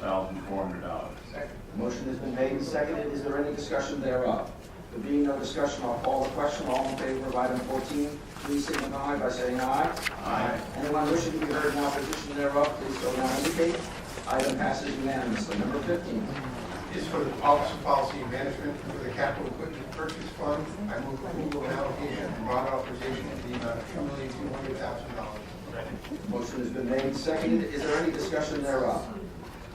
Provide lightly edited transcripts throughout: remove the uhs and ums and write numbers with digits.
$1,400. Second. Motion has been made and seconded. Is there any discussion thereof? There being no discussion, I'll call the question. All in favor of item 14, please signify by saying aye. Aye. Anyone wishing to be heard in opposition thereof, please so now indicate. Item passes unanimously. Number 15. Is for the Office of Policy and Management for the Capital Equipment Purchase Fund. I move approval of allocation and bond authorization in the amount of $2,200,000. Motion has been made and seconded. Is there any discussion thereof?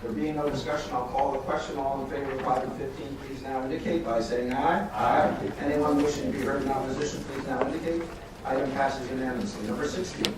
There being no discussion, I'll call the question. All in favor of item 15, please now indicate by saying aye. Aye. Anyone wishing to be heard in opposition, please now indicate. Item passes unanimously. Number 16.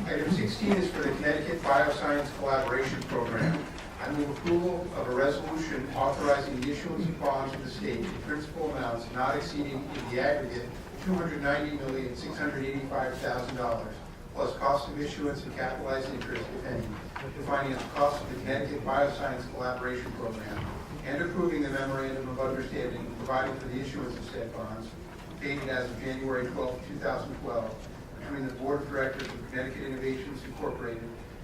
Item 16 is for the Connecticut Bioscience Collaboration Program. I move approval of a resolution authorizing the issuance of bonds of the state in principal amounts not exceeding in the aggregate $290,685,000 plus cost of issuance and capitalized interest, if any, to finance the cost of the Connecticut Bioscience Collaboration Program, and approving the memorandum of understanding providing for the issuance of said bonds, dated as of January 12, 2012, between the Board of Directors of Connecticut Innovations Incorporated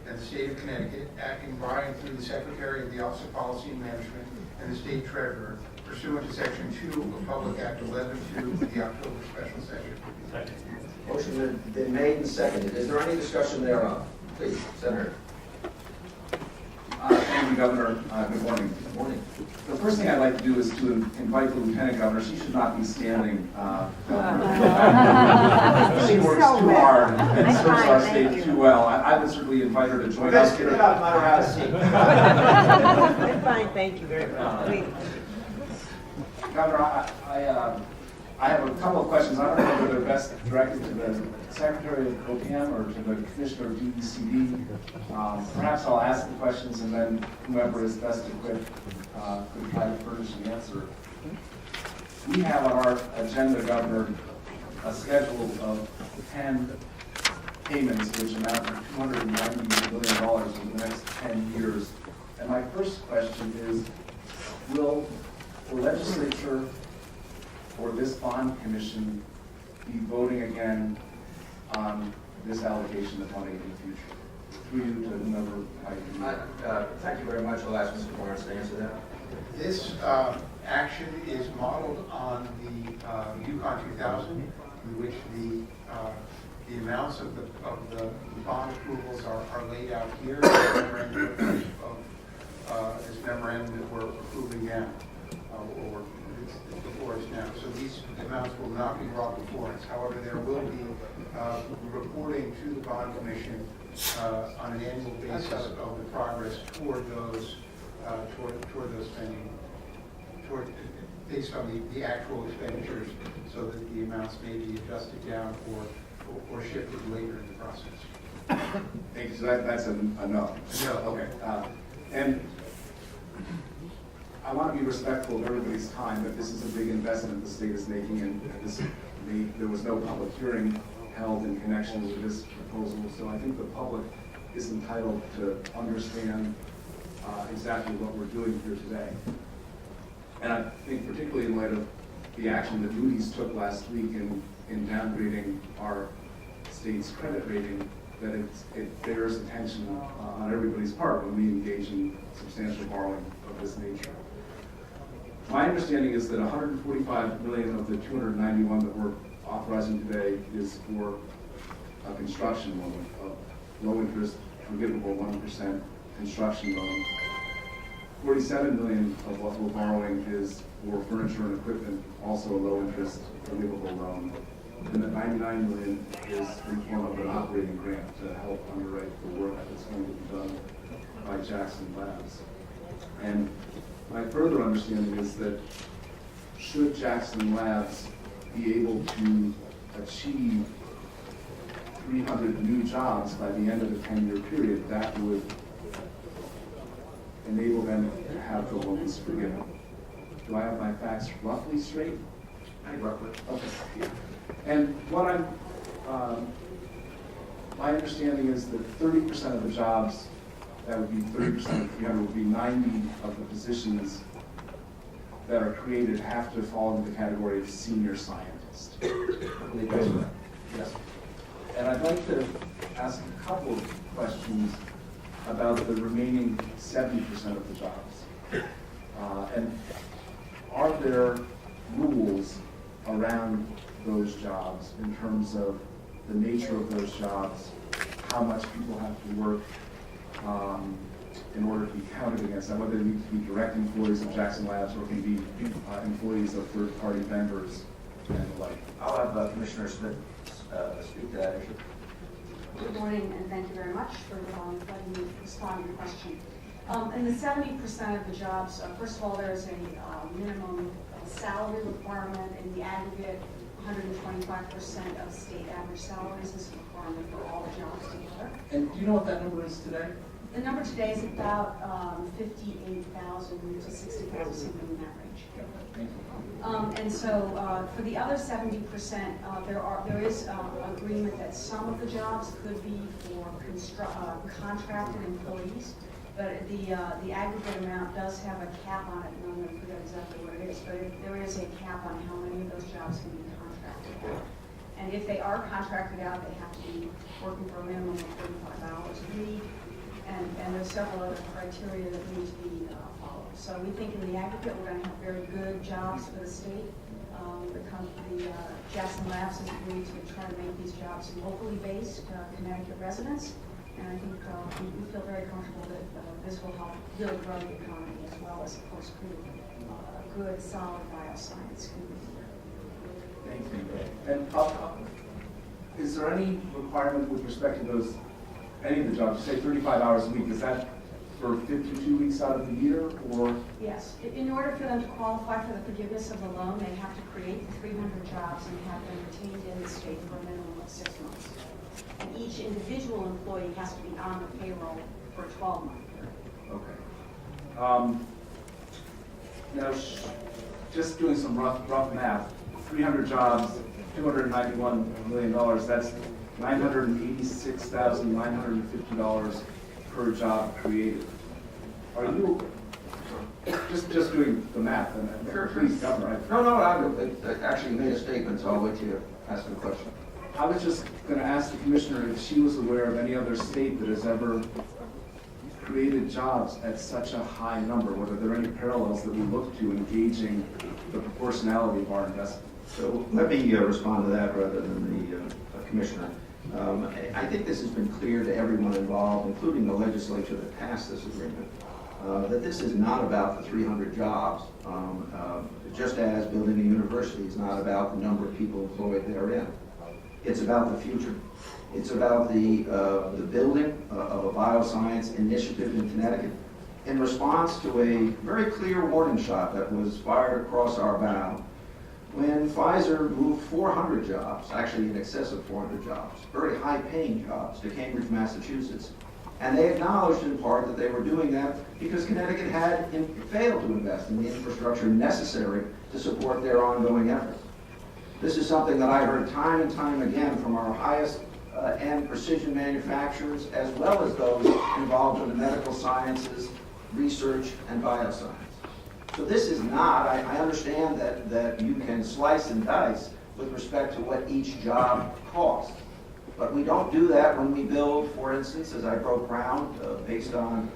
and the State of Connecticut, acting by and through the Secretary of the Office of Policy and Management and the State Treasurer, pursuant to Section 2 of Public Act 11-2 of the October Special Session. Second. Motion has been made and seconded. Is there any discussion thereof? Please, Senator. Thank you, Governor. Good morning. Good morning. The first thing I'd like to do is to invite the Lieutenant Governor. She should not be standing, Governor. She works too hard and serves our state too well. I would certainly invite her to join us Get here. out, let her have a seat. I'm fine, thank you very much. Governor, I have a couple of questions. I don't know whether they're best directed to the Secretary of OPM or to the Commissioner of DECD. Perhaps I'll ask the questions and then whoever is best equipped could try to furnish an answer. We have on our agenda, Governor, a schedule of 10 payments which amount to $290 million over the next 10 years. And my first question is, will the legislature or this bond commission be voting again on this allocation of money in the future? Through you to another item. Thank you very much. I'll ask Mr. Lawrence to answer that. This action is modeled on the Yukon 2000, in which the amounts of the bond approvals are laid out here. This memorandum that we're approving now, or it's before us now. So these amounts will not be brought before us. However, there will be reporting to the bond commission on an annual basis of the progress toward those spending, based on the actual expenditures, so that the amounts may be adjusted down or shifted later in the process. Thank you. So that's a no. No. Okay. And I want to be respectful of everybody's time, but this is a big investment the state is making, and there was no public hearing held in connection with this proposal, so I think the public is entitled to understand exactly what we're doing here today. And I think particularly in light of the action that Moody's took last week in downgrading our state's credit rating, that it bears attention on everybody's part when we engage in substantial borrowing of this nature. My understanding is that $145 million of the $291 that we're authorizing today is for a construction loan, a low interest, forgivable 1% construction loan. $47 million of what we're borrowing is for furniture and equipment, also a low interest, forgivable loan. And the $99 million is in the form of an operating grant to help underwrite the work that's going to be done by Jackson Labs. And my further understanding is that should Jackson Labs be able to achieve 300 new jobs by the end of the 10-year period, that would enable them to have the loans forgiven. Do I have my facts roughly straight? Roughly. Okay. And what my understanding is that 30% of the jobs, that would be 30% of 300, would be 90 of the positions that are created have to fall into the category of senior scientist. I believe that's right. Yes. And I'd like to ask a couple of questions about the remaining 70% of the jobs. And are there rules around those jobs in terms of the nature of those jobs, how much people have to work in order to be counted against them, whether they need to be direct employees of Jackson Labs or can be employees of third-party vendors and the like? I'll have Commissioner Smith speak to that issue. Good morning, and thank you very much for letting me respond to your question. In the 70% of the jobs, first of all, there is a minimum salary requirement in the aggregate. 125% of state average salaries is a requirement for all the jobs together. And do you know what that number is today? The number today is about 58,000 to 60,000, something in that range. Thank you. And so for the other 70%, there is agreement that some of the jobs could be for contracted employees, but the aggregate amount does have a cap on it, and I'm going to forget exactly what it is, but there is a cap on how many of those jobs can be contracted out. And if they are contracted out, they have to be working for a minimum of 35 hours a week, and there's several other criteria that need to be followed. So we think in the aggregate, we're going to have very good jobs for the state. The Jackson Labs has agreed to try to make these jobs locally based Connecticut residents, and I think we feel very comfortable that this will help really grow the economy as well as, of course, create a good, solid bioscience community. Thank you. And is there any requirement with respect to those, any of the jobs, you say 35 hours a week, is that for 52 weeks out of the year, or? Yes. In order for them to qualify for the forgiveness of the loan, they have to create 300 jobs and have them retained in the state for a minimum of 6 months. And each individual employee has to be on the payroll for a 12-month period. Okay. Now, just doing some rough math, 300 jobs, $291 million, that's $986,950 per job created. Are you, just doing the math, and Sure. please, Governor, I actually made a statement, so I'll wait till you ask the question. I was just going to ask the Commissioner if she was aware of any other state that has ever created jobs at such a high number, whether there are any parallels that we look to engaging the proportionality of our investment. So let me respond to that rather than the Commissioner. I think this has been clear to everyone involved, including the legislature that passed this agreement, that this is not about the 300 jobs, just as building a university is not about the number of people employed therein. It's about the future. It's about the building of a bioscience initiative in Connecticut in response to a very clear warning shot that was fired across our bow when Pfizer moved 400 jobs, actually in excess of 400 jobs, very high-paying jobs, to Cambridge, Massachusetts. And they acknowledged in part that they were doing that because Connecticut had failed to invest in the infrastructure necessary to support their ongoing efforts. This is something that I heard time and time again from our highest end precision manufacturers, as well as those involved in the medical sciences, research, and bioscience. So this is not, I understand that you can slice and dice with respect to what each job costs. But we don't do that when we build, for instance, as I broke ground, based on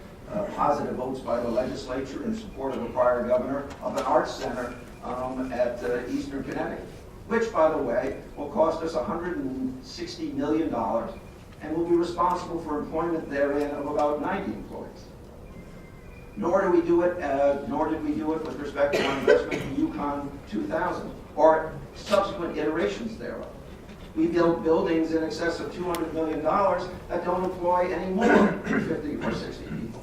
positive votes by the legislature in support of a prior governor, of an arts center at Eastern Connecticut, which, by the way, will cost us $160 million and will be responsible for employment therein of about 90 employees. Nor did we do it with respect to our investment in Yukon 2000 or subsequent iterations thereof. We built buildings in excess of $200 million that don't employ any more than 50 or 60 people.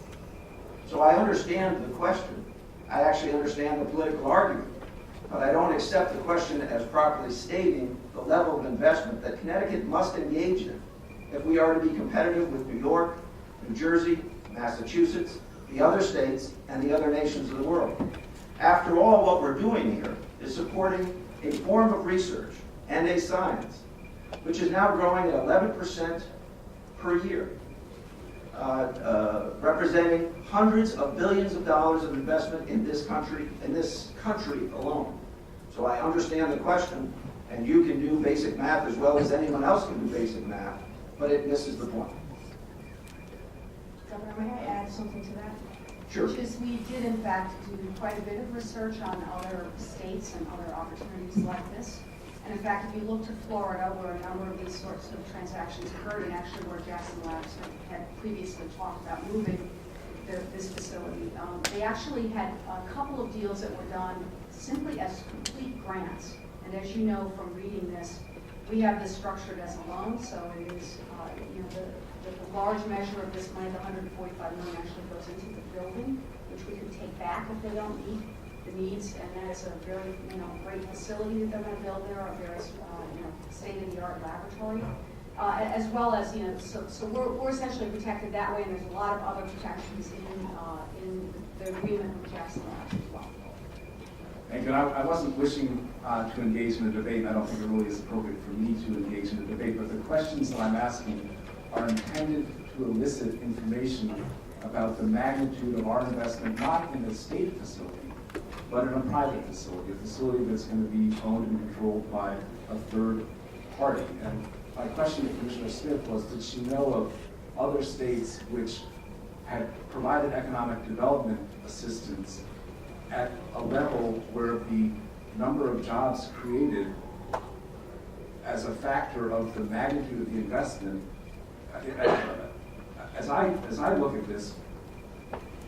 So I understand the question. I actually understand the political argument. But I don't accept the question as properly stating the level of investment that Connecticut must engage in if we are to be competitive with New York, New Jersey, Massachusetts, the other states, and the other nations of the world. After all, what we're doing here is supporting a form of research and a science which is now growing at 11% per year, representing hundreds of billions of dollars of investment in this country alone. So I understand the question, and you can do basic math as well as anyone else can do basic math, but it misses the point. Governor, may I add something to that? Sure. Which is, we did in fact do quite a bit of research on other states and other opportunities like this. And in fact, if you look to Florida, where a number of these sorts of transactions occurred, and actually where Jackson Labs had previously talked about moving this facility, they actually had a couple of deals that were done simply as complete grants. And as you know from reading this, we have this structured as a loan, so it is, the large measure of this money, the $145 million, actually goes into the building, which we can take back if they don't meet the needs, and that is a very, great facility that they're going to build there, a very, state-of-the-art laboratory, as well as, so we're essentially protected that way, and there's a lot of other protections in the agreement with Jackson Labs as well. Thank you. I wasn't wishing to engage in a debate, and I don't think it really is appropriate for me to engage in a debate, but the questions that I'm asking are intended to elicit information about the magnitude of our investment, not in a state facility, but in a private facility, a facility that's going to be owned and controlled by a third party. And my question to Commissioner Smith was, did she know of other states which had provided economic development assistance at a level where the number of jobs created as a factor of the magnitude of the investment? As I look at this,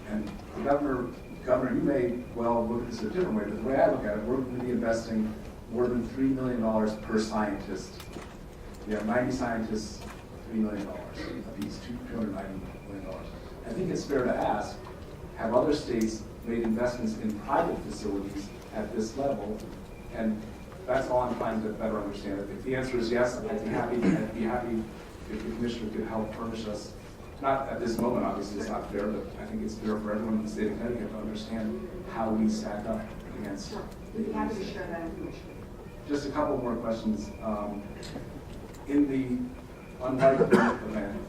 and the Governor, you may well look at this a different way, but the way I look at it, we're going to be investing more than $3 million per scientist. We have 90 scientists, $3 million apiece, $290 million. I think it's fair to ask, have other states made investments in private facilities at this level? And that's all I'm trying to better understand. If the answer is yes, I'd be happy if the Commissioner could help furnish us. Not at this moment, obviously, it's not fair, but I think it's fair for everyone in the state of Connecticut to understand how we stack up against. Sure. We'd be happy to share that information. Just a couple more questions. In the unlikely event,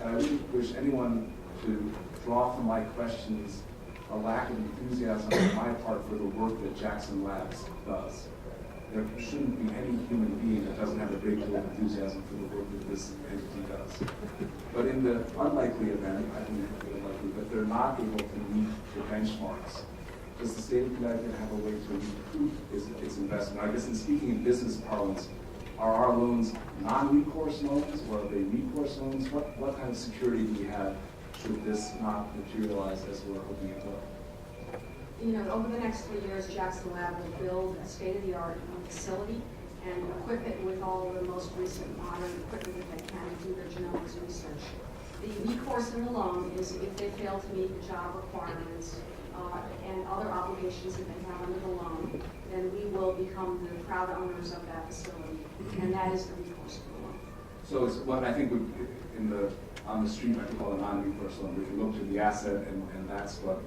and I wouldn't wish anyone to draw from my questions a lack of enthusiasm on my part for the work that Jackson Labs does. There shouldn't be any human being that doesn't have a great deal of enthusiasm for the work that this entity does. But in the unlikely event, I think it's unlikely, that they're not able to meet the benchmarks, does the state of Connecticut have a way to improve its investment? I guess in speaking in business parlance, are our loans non-recourse loans or are they recourse loans? What kind of security do we have should this not materialize as we're hoping it will? Over the next 3 years, Jackson Lab will build a state-of-the-art facility and equip it with all of the most recent modern equipment that they can to do their genomics research. The recourse in the loan is if they fail to meet the job requirements and other obligations that they have under the loan, then we will become the proud owners of that facility, and that is the recourse for the loan. So it's what I think would, on the street, I could call a non-recourse loan. We can look to the asset, and that's what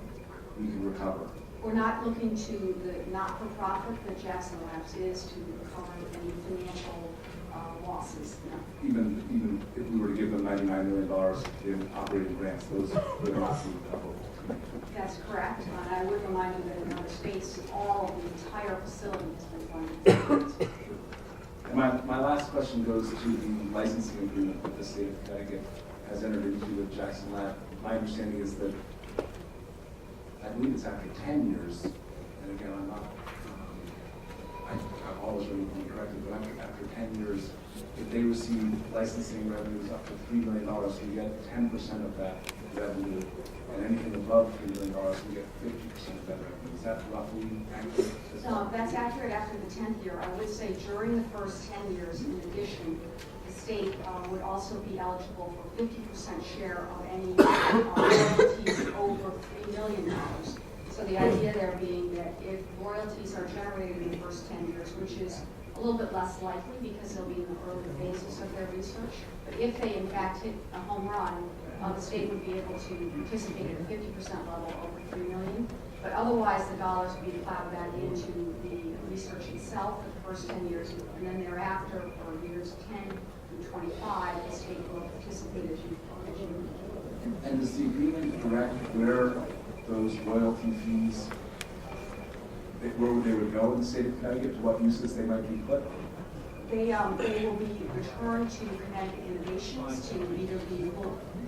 we can recover. We're not looking to the not-for-profit that Jackson Labs is to recover any financial losses. No. Even if we were to give them $99 million in operating grants, those would not be recoverable. That's correct. And I would remind you that in other states, all of the entire facility has been funded. And my last question goes to the licensing agreement that the state of Connecticut has entered into with Jackson Lab. My understanding is that I believe it's after 10 years, and again, I've always really been corrected, but after 10 years, if they receive licensing revenues up to $3 million, we get 10% of that revenue, and anything above $3 million, we get 50% of that revenue. Is that roughly accurate? No, that's accurate after the 10th year. I would say during the first 10 years, in addition, the state would also be eligible for 50% share of any royalties over $3 million. So the idea there being that if royalties are generated in the first 10 years, which is a little bit less likely because they'll be in the early phases of their research, but if they in fact hit a home run, the state would be able to participate at a 50% level over $3 million. But otherwise, the dollars would be plowed back into the research itself for the first 10 years, and then thereafter, for years 10 through 25, the state will participate as you And does the agreement direct where those royalty fees, where they would go in the state of Connecticut, to what uses they might be put? They will be returned to Connecticut Innovations to either be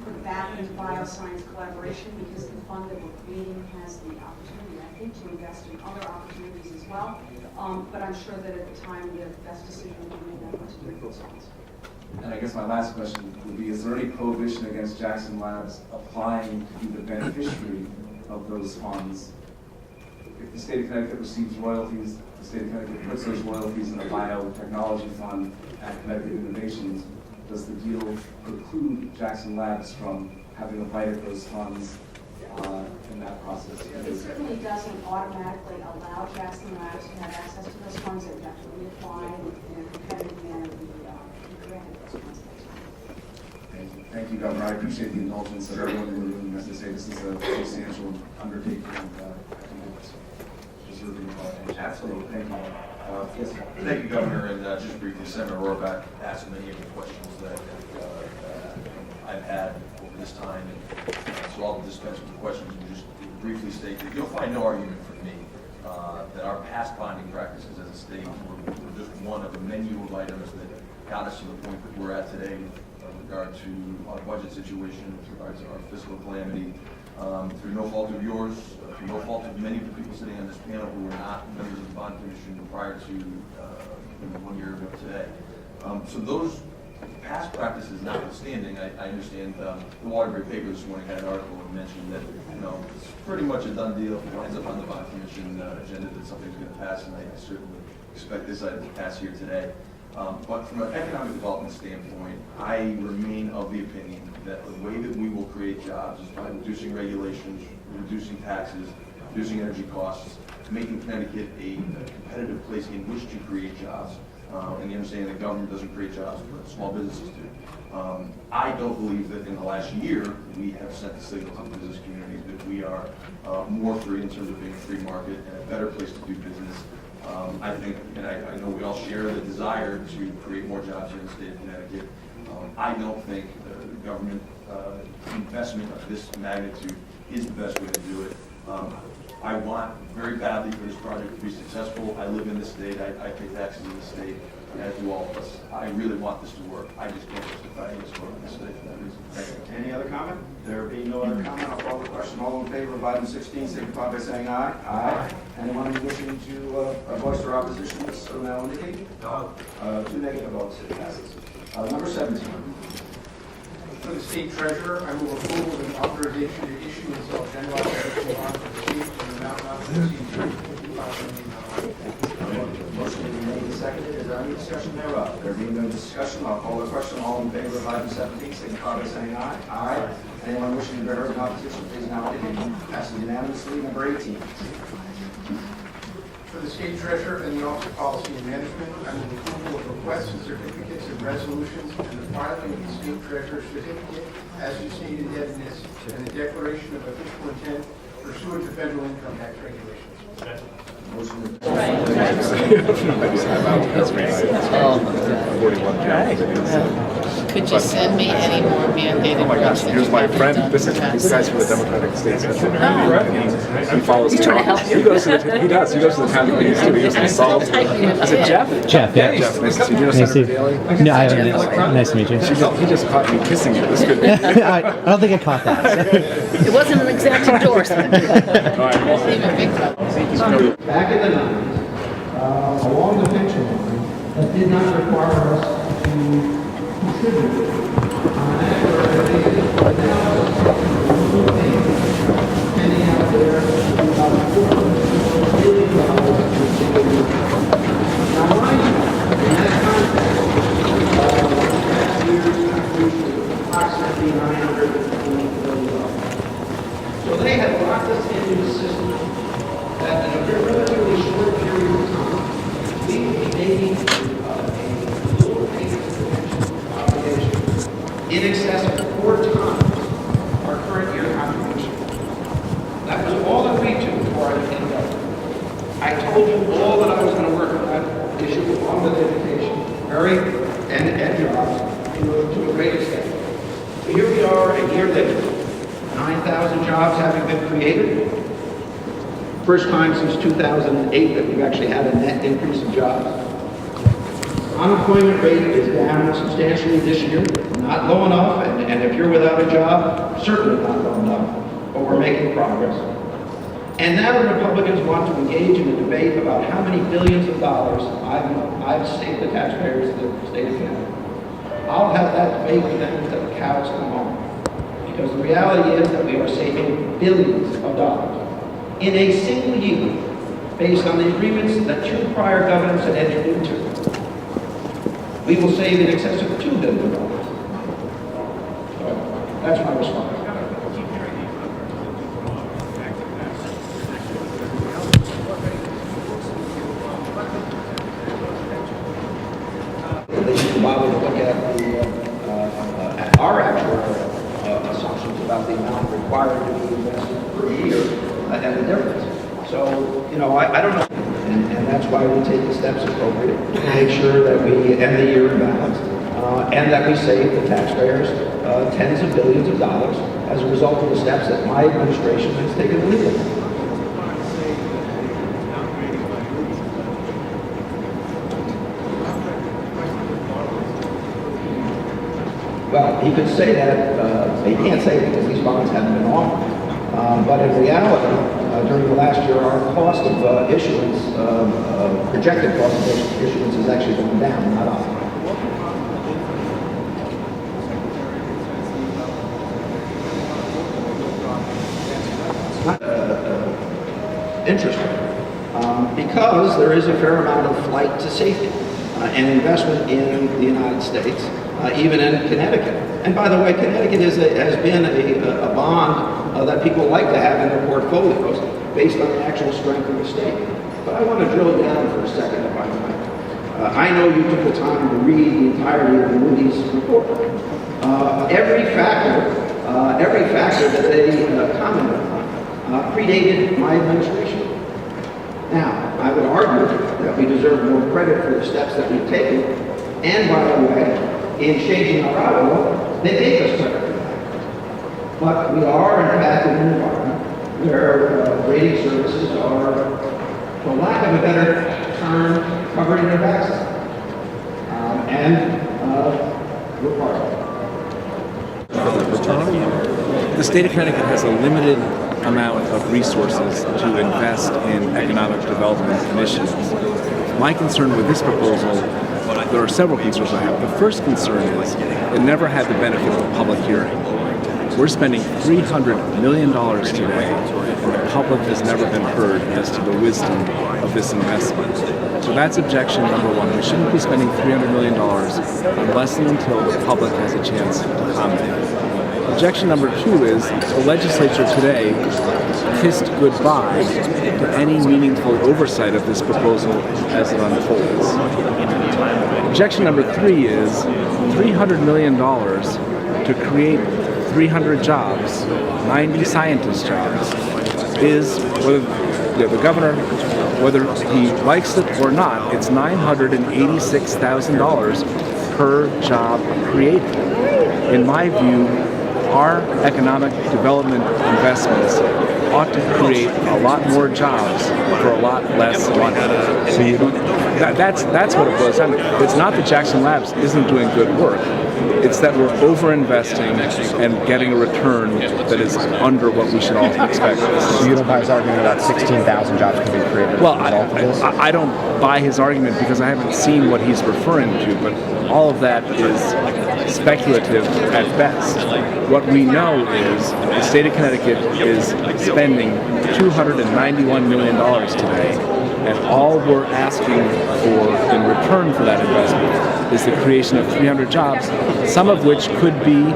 put back into bioscience collaboration because the fund that we're creating has the opportunity, I think, to invest in other opportunities as well. But I'm sure that at the time, the best decision will be made to give those funds. And I guess my last question would be, is there any prohibition against Jackson Labs applying to be the beneficiary of those funds? If the state of Connecticut receives royalties, the state of Connecticut puts those royalties in a biotechnology fund at Connecticut Innovations, does the deal preclude Jackson Labs from having a bite at those funds in that process? It certainly doesn't automatically allow Jackson Labs to have access to those funds. They have to reapply in a competitive manner to be granted those funds. Thank you. Thank you, Governor. I appreciate the indulgence of everyone in the room. As I say, this is a substantial undertaking, and I think it's deserving of our attention. Absolutely. Thank you. Yes, sir. Thank you, Governor, and just briefly, Senator Roraback asked many of the questions that I've had over this time, and so I'll dispense with the questions and just briefly state that you'll find no argument from me that our past bonding practices as a state were just one of a menu of items that got us to the point that we're at today with regard to our budget situation, with regard to our fiscal calamity, through no fault of yours, through no fault of many of the people sitting on this panel who were not members of the Bond Commission prior to 1 year ago today. So those past practices notwithstanding, I understand the Waterbury paper this morning had an article that mentioned that it's pretty much a done deal if it ends up on the Bond Commission agenda that something's going to pass, and I certainly expect this item to pass here today. But from an economic development standpoint, I remain of the opinion that the way that we will create jobs is by reducing regulations, reducing taxes, reducing energy costs, making Connecticut a competitive place in which to create jobs. And the understanding that government doesn't create jobs, but small businesses do. I don't believe that in the last year we have sent the signal to the business community that we are more free in terms of being a free market and a better place to do business. I think, and I know we all share the desire to create more jobs here in the state of Connecticut. I don't think government investment of this magnitude is the best way to do it. I want very badly for this project to be successful. I live in this state, I pay taxes in this state, as do all of us. I really want this to work. I just can't justify this work in this state for that reason. Thank you. Any other comment? There being no other comment, I'll call the question. All in favor of item 16, signify by saying aye. Aye. Anyone wishing to voice their opposition, so now indicate. No. 2 negative votes, it passes. Number 17. For the state treasurer, I move approval of an authorization to issue and sell general obligation bonds for the state in the amount not to exceed $255 million. Motion is made and seconded. Is there any discussion thereof? There being no discussion, I'll call the question. All in favor of item 17, signify by saying aye. Aye. Anyone wishing to be heard in opposition, please now indicate. Passes unanimously. Number 18. For the state treasurer and the Office of Policy and Management, I move approval of requests and certificates and resolutions and the filing of the state treasurer's certificate as to state indebtedness and the declaration of official intent pursuant to federal income tax regulations. Motion is Could you send me any more mandated? Oh my gosh, here's my friend. This is these guys from the Democratic State Senate. He follows. He's trying to help you. He goes to the, he does. He goes to the town meetings too. He usually solves. Is it Jeff? Jeff, yeah. Hey, Jeff, nice to see you. Do you know Nice Senator to- Daly? No, I haven't. Nice to meet you. He just caught me kissing you. This could. I don't think I caught that. It wasn't an exact endorsement. All right, well, Even big trouble. Back in the 90s, along the pension line, that did not require us to contribute. That's where everything is. But now, pending out there, about $4 billion Now, mind you, in that context, last year's contribution was approximately $920 billion. So they had locked us into the system that in a relatively short period of time, we would be making a total payment to the pension obligation in excess of 4 times our current year contribution. That was all that we took before I became governor. I told you all that I was going to work on that issue along with education, and jobs to a great extent. So here we are a year later, 9,000 jobs having been created. First time since 2008 that we've actually had a net increase of jobs. Unemployment rate is down substantially this year, not low enough, and if you're without a job, certainly not low enough, but we're making progress. And now the Republicans want to engage in a debate about how many billions of dollars I've saved the taxpayers of the state of Connecticut. I'll have that debate with them until the cows come home. Because the reality is that we are saving billions of dollars in a single year based on the agreements that 2 prior governors had entered into. We will save in excess of $2 billion. So that's my response. They should bother to look at our actual assumptions about the amount required to be invested per year and the difference. So, you know, I don't know. And that's why we take the steps appropriate to make sure that we end the year in balance and that we save the taxpayers tens of billions of dollars as a result of the steps that my administration has taken to lead them. Well, he could say that, he can't say it because these bonds haven't been offered. But in reality, during the last year, our cost of issuance, projected cost of issuance is actually going down, not up. Interesting, because there is a fair amount of flight to safety and investment in the United States, even in Connecticut. And by the way, Connecticut has been a bond that people like to have in their portfolios based on the actual strength of the state. But I want to drill down for a second, if I might. I know you took the time to read the entirety of the Moody's report. Every factor that they commented on predated my administration. Now, I would argue that we deserve more credit for the steps that we've taken, and by the way, in changing our outlook, they gave us credit for that. But we are, in fact, in an environment where rating services are, for lack of a better term, covered in their backside. And we're part of it. The state of Connecticut has a limited amount of resources to invest in economic development initiatives. My concern with this proposal, there are several concerns I have. The first concern is it never had the benefit of a public hearing. We're spending $300 million today, and the public has never been heard as to the wisdom of this investment. So that's objection number one. We shouldn't be spending $300 million unless and until the public has a chance to comment. Objection number two is the legislature today kissed goodbye to any meaningful oversight of this proposal as it unfolds. Objection number three is $300 million to create 300 jobs, 90 scientist jobs, is, whether the governor, whether he likes it or not, it's $986,000 per job created. In my view, our economic development investments ought to create a lot more jobs for a lot less money. That's what it boils down to. It's not that Jackson Labs isn't doing good work. It's that we're over-investing and getting a return that is under what we should all expect. So you don't buy his argument about 16,000 jobs can be created? Well, I don't buy his argument because I haven't seen what he's referring to, but all of that is speculative at best. What we know is the state of Connecticut is spending $291 million today, and all we're asking for in return for that investment is the creation of 300 jobs, some of which could be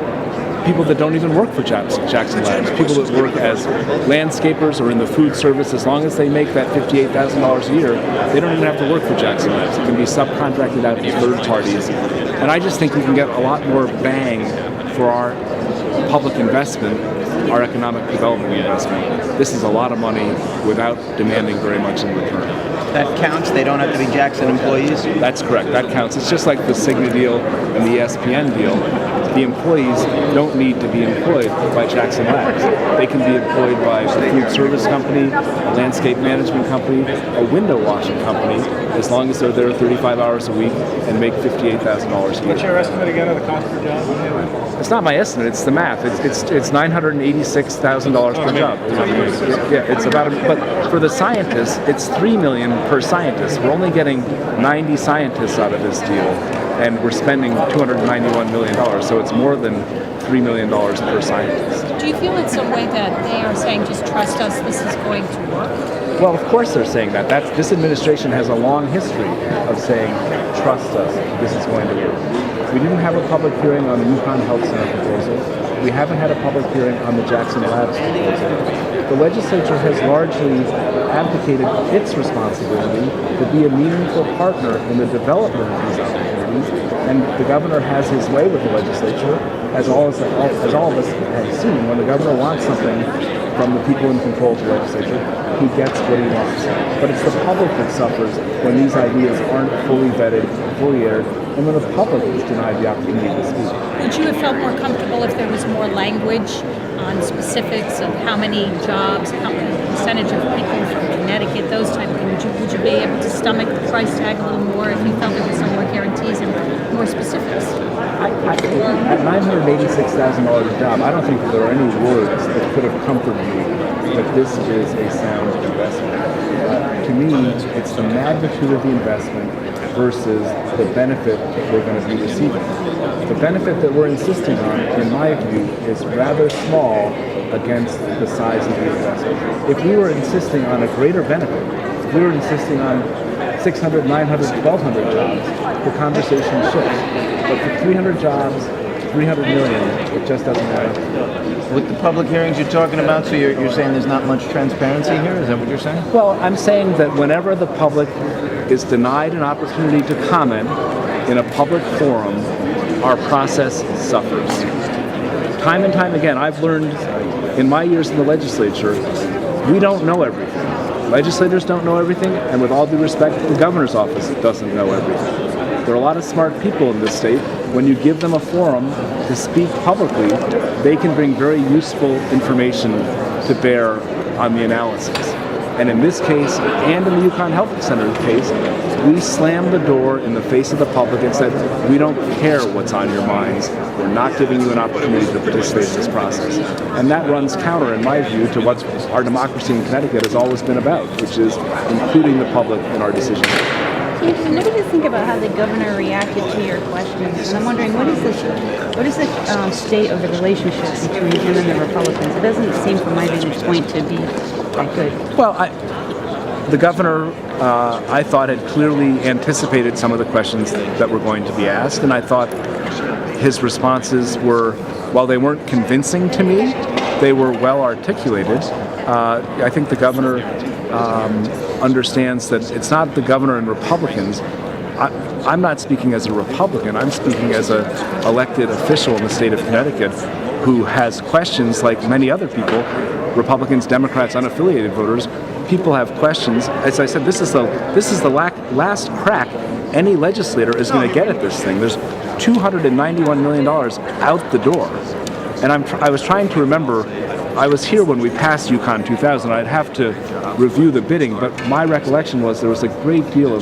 people that don't even work for Jackson Labs, people that work as landscapers or in the food service. As long as they make that $58,000 a year, they don't even have to work for Jackson Labs. It can be subcontracted out to third parties. And I just think we can get a lot more bang for our public investment, our economic development investment. This is a lot of money without demanding very much in return. That counts? They don't have to be Jackson employees? That's correct. That counts. It's just like the Cigna deal and the ESPN deal. the employees don't need to be employed by Jackson Labs. They can be employed by a food service company, a landscape management company, a window washing company, as long as they're there 35 hours a week and make $58,000 a year. What's your estimate again of the cost per job? It's not my estimate, it's the math. It's $986,000 per job. Yeah, it's about, but for the scientists, it's $3 million per scientist. We're only getting 90 scientists out of this deal, and we're spending $291 million, so it's more than $3 million per scientist. Do you feel in some way that they are saying, just trust us, this is going to work? Well, of course they're saying that. This administration has a long history of saying, trust us, this is going to work. We didn't have a public hearing on the Yukon Health Center proposal. We haven't had a public hearing on the Jackson Labs proposal. The legislature has largely abdicated its responsibility to be a meaningful partner in the development of these opportunities, and the governor has his way with the legislature, as all of us have seen. When the governor wants something from the people in control of the legislature, he gets what he wants. But it's the public that suffers when these ideas aren't fully vetted, fully aired, and when the public is denied the opportunity to speak. Would you have felt more comfortable if there was more language on specifics of how many jobs, how many percentage of people from Connecticut, those type of things? Would you be able to stomach the price tag a little more if you felt there was some more guarantees and more specifics? At $986,000 a job, I don't think that there are any words that could have comforted me that this is a sound investment. To me, it's the magnitude of the investment versus the benefit that we're going to be receiving. The benefit that we're insisting on, in my view, is rather small against the size of the investment. If we were insisting on a greater benefit, if we were insisting on 600, 900, 1,200 jobs, the conversation shifts. But for 300 jobs, 300 million, it just doesn't matter. With the public hearings you're talking about, so you're saying there's not much transparency here? Is that what you're saying? Well, I'm saying that whenever the public is denied an opportunity to comment in a public forum, our process suffers. Time and time again, I've learned in my years in the legislature, we don't know everything. Legislators don't know everything, and with all due respect, the governor's office doesn't know everything. There are a lot of smart people in this state. When you give them a forum to speak publicly, they can bring very useful information to bear on the analysis. And in this case, and in the Yukon Health Center case, we slammed the door in the face of the public and said, we don't care what's on your minds. We're not giving you an opportunity to participate in this process. And that runs counter, in my view, to what our democracy in Connecticut has always been about, which is including the public in our decisions. What do you think about how the governor reacted to your questions? And I'm wondering, what is the state of the relationship between him and the Republicans? It doesn't seem, from my vantage point, to be that good. Well, the governor, I thought, had clearly anticipated some of the questions that were going to be asked, and I thought his responses were, while they weren't convincing to me, they were well articulated. I think the governor understands that it's not the governor and Republicans. I'm not speaking as a Republican. I'm speaking as an elected official in the state of Connecticut who has questions like many other people, Republicans, Democrats, unaffiliated voters. People have questions. As I said, this is the last crack any legislator is going to get at this thing. There's $291 million out the door. And I was trying to remember, I was here when we passed Yukon 2000. I'd have to review the bidding, but my recollection was there was a great deal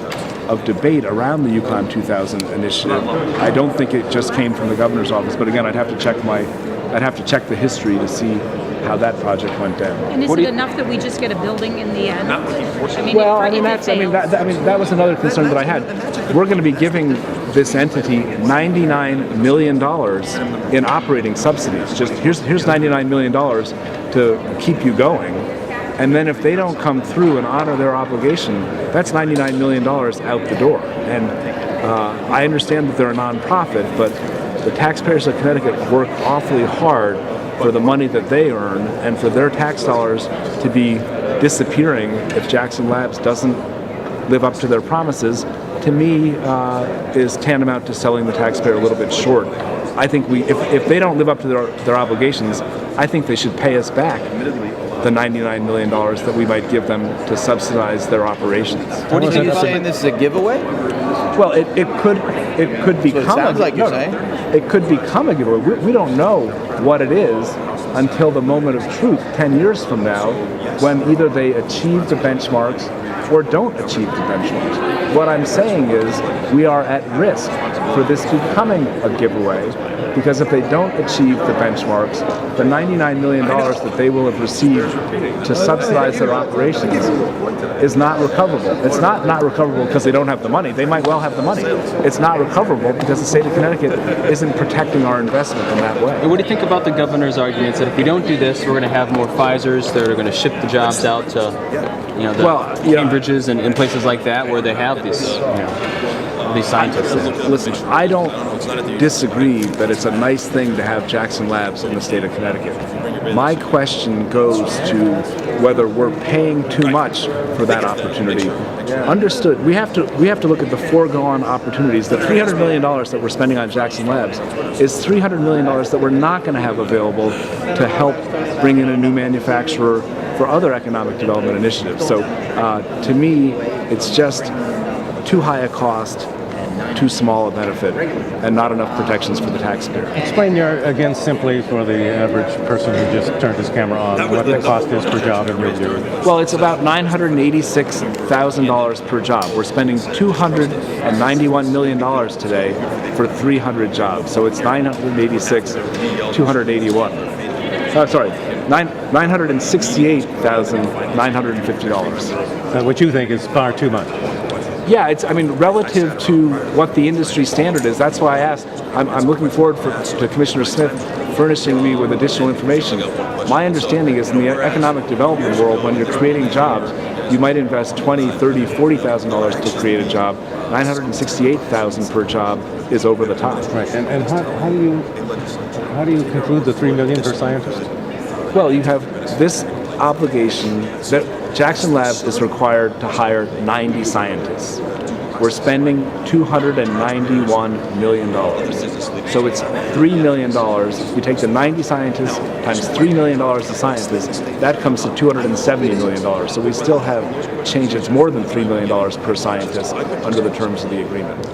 of debate around the Yukon 2000 initiative. I don't think it just came from the governor's office, but again, I'd have to check the history to see how that project went down. And is it enough that we just get a building in the end? That was another concern that I had. We're going to be giving this entity $99 million in operating subsidies. Just here's $99 million to keep you going. And then if they don't come through and honor their obligation, that's $99 million out the door. And I understand that they're a nonprofit, but the taxpayers of Connecticut work awfully hard for the money that they earn and for their tax dollars to be disappearing if Jackson Labs doesn't live up to their promises, to me, is tantamount to selling the taxpayer a little bit short. I think if they don't live up to their obligations, I think they should pay us back the $99 million that we might give them to subsidize their operations. What do you think? You're saying this is a giveaway? Well, it could become. It sounds like you're saying. It could become a giveaway. We don't know what it is until the moment of truth 10 years from now, when either they achieve the benchmarks or don't achieve the benchmarks. What I'm saying is we are at risk for this becoming a giveaway, because if they don't achieve the benchmarks, the $99 million that they will have received to subsidize their operations is not recoverable. It's not recoverable because they don't have the money. They might well have the money. It's not recoverable because the state of Connecticut isn't protecting our investment in that way. And what do you think about the governor's arguments that if we don't do this, we're going to have more Pfizers that are going to ship the jobs out to, Cambridges and places like that where they have these scientists? Listen, I don't disagree that it's a nice thing to have Jackson Labs in the state of Connecticut. My question goes to whether we're paying too much for that opportunity. Understood. We have to look at the foregone opportunities. The $300 million that we're spending on Jackson Labs is $300 million that we're not going to have available to help bring in a new manufacturer for other economic development initiatives. So to me, it's just too high a cost, too small a benefit, and not enough protections for the taxpayer. Explain again simply for the average person who just turned his camera on what the cost is per job in your view. Well, it's about $986,000 per job. We're spending $291 million today for 300 jobs. So it's 281. $968,950. What you think is far too much. Yeah, relative to what the industry standard is. That's why I asked. I'm looking forward to Commissioner Smith furnishing me with additional information. My understanding is in the economic development world, when you're creating jobs, you might invest $20,000, $30,000, $40,000 to create a job. $968,000 per job is over the top. Right. And how do you conclude the $3 million per scientist? Well, you have this obligation that Jackson Labs is required to hire 90 scientists. We're spending $291 million. So it's $3 million. You take the 90 scientists times $3 million a scientist, that comes to $270 million. So we still have changes more than $3 million per scientist under the terms of the agreement.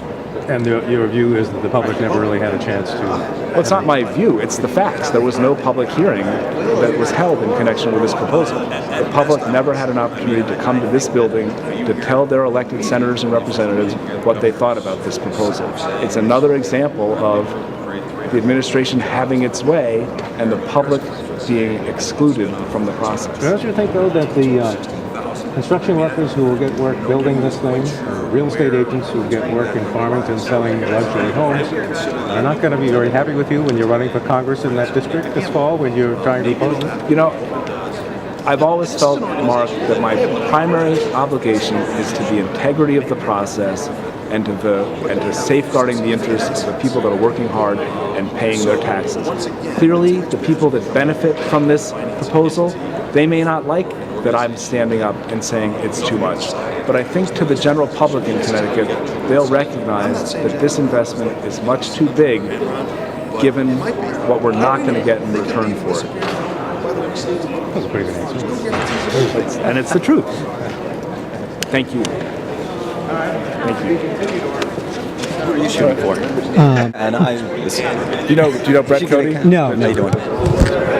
And your view is that the public never really had a chance to... Well, it's not my view, it's the facts. There was no public hearing that was held in connection with this proposal. The public never had an opportunity to come to this building to tell their elected senators and representatives what they thought about this proposal. It's another example of the administration having its way and the public being excluded from the process. Don't you think, though, that the construction workers who will get work building this thing, or real estate agents who get work in Farmington selling luxury homes, are not going to be very happy with you when you're running for Congress in that district this fall, when you're trying to oppose it? You know, I've always felt, Mark, that my primary obligation is to the integrity of the process and to safeguarding the interests of the people that are working hard and paying their taxes. Clearly, the people that benefit from this proposal, they may not like that I'm standing up and saying it's too much. But I think to the general public in Connecticut, they'll recognize that this investment is much too big given what we're not going to get in return for it. That's a pretty good answer. And it's the truth. Thank you. Thank you. Who are you shooting for? And do you know Brett Cody? No. How you doing?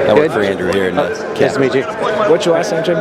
I work for Andrew here in Kansas. Nice to meet you. What's your last name, Jim?